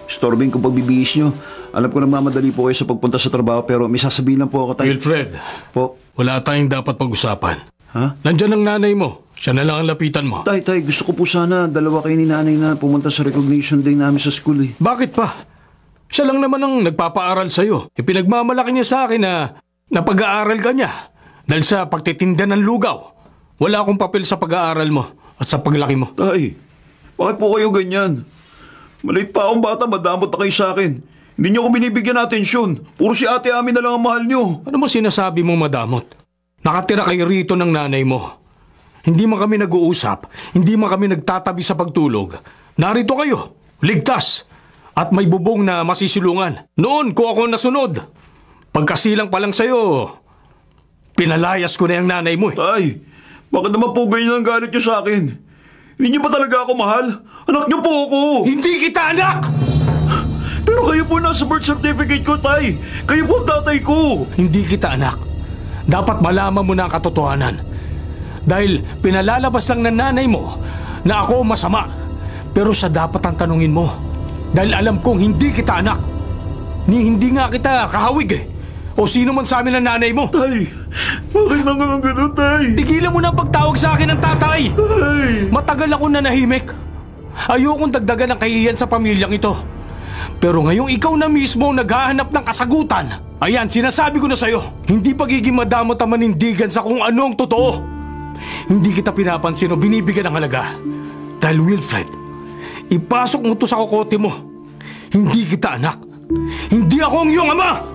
Storbing ko pagbibihis nyo. Alam ko nagmamadali po kayo sa pagpunta sa trabaho pero may sasabihin lang po ako, tay. Wilfred, Po? wala tayong dapat pag-usapan. Ha? Nandyan ang nanay mo. Siya na lang ang lapitan mo. Tay, gusto ko po sana dalawa kayo ni nanay na pumunta sa recognition day namin sa school eh. Bakit pa? Siya lang naman ang nagpapaaral sa'yo. Ipinagmamalaki niya sa akin na napag-aaral ka niya. Dahil sa pagtitinda ng lugaw. Wala akong papel sa pag-aaral mo at sa paglaki mo. Tay, bakit po kayo ganyan? Maliit pa akong bata, madamot na kayo sa akin. Hindi niyo ako binibigyan ng atensyon. Puro si ate Ami na lang ang mahal niyo. Ano mo sinasabi mo, madamot? Nakatira kayo rito ng nanay mo. Hindi man kami nag-uusap, hindi man kami nagtatabi sa pagtulog. Narito kayo, ligtas, at may bubong na masisilungan. Noon ko ako nasunod. Pagkasilang pa lang sa'yo, pinalayas ko na yung nanay mo eh. Tay, bakit naman po ganyan ang galit niyo sa akin? Hindi niyo ba talaga ako mahal? Anak niyo po ako! Hindi kita anak! Pero kayo po nasa birth certificate ko, tay. Kayo po ang tatay ko. Hindi kita anak. Dapat malaman mo na ang katotohanan. Dahil pinalalabas lang ng nanay mo na ako masama. Pero sa dapat ang tanungin mo. Dahil alam kong hindi kita anak. Hindi nga kita kahawig eh. O sino man sa amin ang nanay mo. Tay, bakit naman ang ganun, tay? Tigilan mo na ang pagtawag sa akin ng tatay. Tay! Matagal ako nanahimik. Ayokong dagdagan ng kahihiyan sa pamilyang ito. Pero ngayong ikaw na mismo ang naghahanap ng kasagutan, ayan, sinasabi ko na sa'yo, hindi pagiging madamot ang manindigan sa kung ano ang totoo. Hindi kita pinapansin o binibigyan ng halaga. Dahil Wilfred, ipasok mo to sa kokote mo. Hindi kita anak. Hindi ako ang iyong ama!